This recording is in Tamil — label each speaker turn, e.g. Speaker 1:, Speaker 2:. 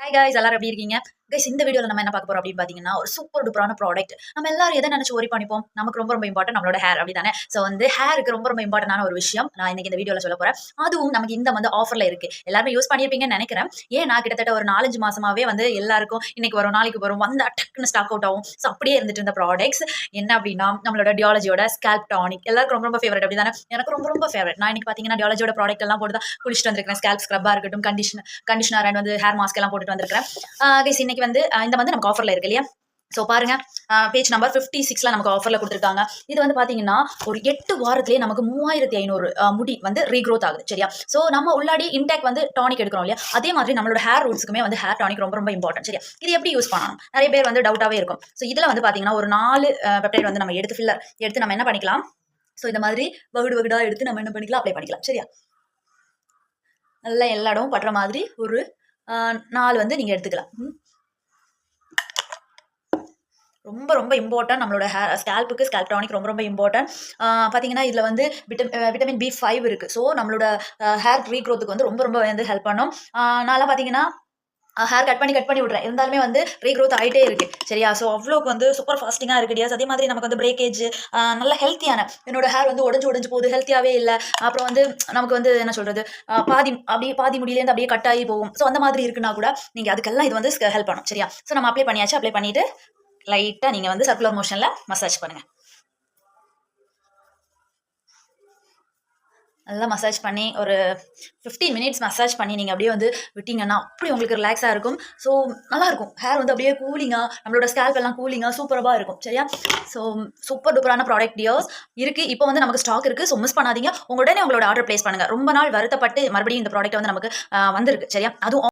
Speaker 1: ஹாய் காய்ஸ் எல்லாரும் எப்படி இருக்கீங்க? கைஸ் இந்த வீடியோல நம்ம என்ன பார்க்க போறோம் அப்படின்னு பார்த்தீங்கன்னா, ஒரு சூப்பர் டூப்பரான ப்ராடக்ட். நம்ம எல்லாரும் எத நினைச்சு வொரி பண்ணிப்போம்? நமக்கு ரொம்ப ரொம்ப இம்பார்ட்டன்ட் நம்மளோட ஹேர் அப்படிதானே? ஸோ வந்து ஹேருக்கு ரொம்ப ரொம்ப இம்பார்ட்டன்டான ஒரு விஷயம் நான் இன்னைக்கு இந்த வீடியோல சொல்லப் போறேன். அதுவும் நமக்கு இந்த வந்து ஆஃபர்ல இருக்கு. எல்லாருமே யூஸ் பண்ணியிருப்பீங்கன்னு நினைக்கிறேன். ஏன்னா கிட்டத்தட்ட ஒரு 4, 5 மாசமாவே வந்து எல்லாருக்கும் இன்னைக்கு வரும், நாளைக்கு வரும், வந்தா டக்குன்னு ஸ்டாக் அவுட் ஆகும். ஸோ அப்படியே இருந்துட்டு இருந்த ப்ராடக்ட்ஸ் என்ன அப்படின்னா, நம்மளோட டியாலஜியோட ஸ்கேல்ப் டானிக். எல்லாருக்கும் ரொம்ப ரொம்ப ஃபேவரட் அப்படிதானே? எனக்கு ரொம்ப ரொம்ப ஃபேவரட். நான் இன்னைக்கு பார்த்தீங்கன்னா டியாலஜியோட ப்ராடக்ட் எல்லாம் போட்டு தான் குளிச்சுட்டு வந்திருக்கேன். ஸ்கேல்ப் ஸ்க்ரப்பா இருக்கட்டும், கண்டிஷனர் அண்ட் வந்து ஹேர் மாஸ்க் எல்லாம் போட்டுட்டு வந்திருக்கேன். கைஸ் இன்னைக்கு வந்து இந்த வந்து நமக்கு ஆஃபர்ல இருக்கு இல்லையா? ஸோ பாருங்க, பேஜ் நம்பர் 56ல நமக்கு ஆஃபர்ல கொடுத்துருக்காங்க. இது வந்து பாத்தீங்கன்னா ஒரு 8 வாரத்திலேயே நமக்கு 3500 முடி வந்து ரீக்ரோத் ஆகுது. சரியா? ஸோ நம்ம உள்ளாடி இன்டேக் வந்து டானிக் எடுக்கிறோம் இல்லையா? அதே மாதிரி நம்மளோட ஹேர் ரூட்ஸ்க்குமே வந்து ஹேர் டானிக் ரொம்ப ரொம்ப இம்பார்ட்டன்ட். சரியா? இது எப்படி யூஸ் பண்ணணும்? நிறைய பேர் வந்து டவுட்டாவே இருக்கும். ஸோ இதுல வந்து பாத்தீங்கன்னா ஒரு 4 பெப்டைட் வந்து நம்ம எடுத்து ஃபில்லர் எடுத்து நம்ம என்ன பண்ணிக்கலாம்? ஸோ இந்த மாதிரி வகுடு வகுடா எடுத்து நம்ம என்ன பண்ணிக்கலாம்? அப்ளை பண்ணிக்கலாம். சரியா? நல்லா எல்லா இடமும் படுற மாதிரி ஒரு 4 வந்து நீங்க எடுத்துக்கலாம். ரொம்ப ரொம்ப இம்பார்ட்டன்ட் நம்மளோட ஸ்கேல்புக்கு ஸ்கேல்ப் டானிக் ரொம்ப ரொம்ப இம்பார்ட்டன்ட். பார்த்தீங்கன்னா இதில் வந்து விட்டமின் B5 இருக்குது. ஸோ நம்மளோட ஹேர் ரீக்ரோத்துக்கு வந்து ரொம்ப ரொம்ப வந்து ஹெல்ப் பண்ணும். நான்லாம் பார்த்தீங்கன்னா ஹேர் கட் பண்ணி விட்றேன். இருந்தாலுமே வந்து ரீக்ரோத் ஆகிட்டே இருக்கு. சரியா? ஸோ அவ்வளோக்கு வந்து சூப்பர் ஃபாஸ்டிங்காக இருக்கு டியாஸ். அதே மாதிரி நமக்கு வந்து பிரேக்கேஜ் நல்ல ஹெல்த்தியான என்னோட ஹேர் வந்து உடஞ்சு போகுது, ஹெல்த்தியாகவே இல்லை. அப்புறம் வந்து நமக்கு வந்து என்ன சொல்றது, பாதி முடியிலேருந்து அப்படியே கட் ஆகி போகும். ஸோ அந்த மாதிரி இருக்குன்னா கூட நீங்கள் அதுக்கெல்லாம் இது வந்து ஹெல்ப் பண்ணும். சரியா? ஸோ நம்ம அப்ளை பண்ணியாச்சு. அப்ளை பண்ணிட்டு லைட்டாக நீங்கள் வந்து சர்க்குலர் மோஷனில் மசாஜ் பண்ணுங்கள். நல்லா மசாஜ் பண்ணி ஒரு 15 மினிட்ஸ் மசாஜ் பண்ணி நீங்கள் அப்படியே வந்து விட்டீங்கன்னா அப்படி உங்களுக்கு ரிலாக்ஸாக இருக்கும். ஸோ நல்லாயிருக்கும். ஹேர் வந்து அப்படியே கூலிங்காக நம்மளோட ஸ்கேல்ப் எல்லாம் கூலிங்காக சூப்பராக இருக்கும். சரியா? ஸோ சூப்பர் டூப்பரான ப்ராடக்ட் டியர்ஸ் இருக்குது. இப்போ வந்து நமக்கு ஸ்டாக் இருக்குது. ஸோ மிஸ் பண்ணாதீங்க. உடனே உங்களோட ஆர்டர் பிளேஸ் பண்ணுங்கள். ரொம்ப நாள் வருத்தப்பட்டு மறுபடியும் இந்த ப்ராடக்ட் வந்து நமக்கு வந்திருக்கு. சரியா? அதுவும்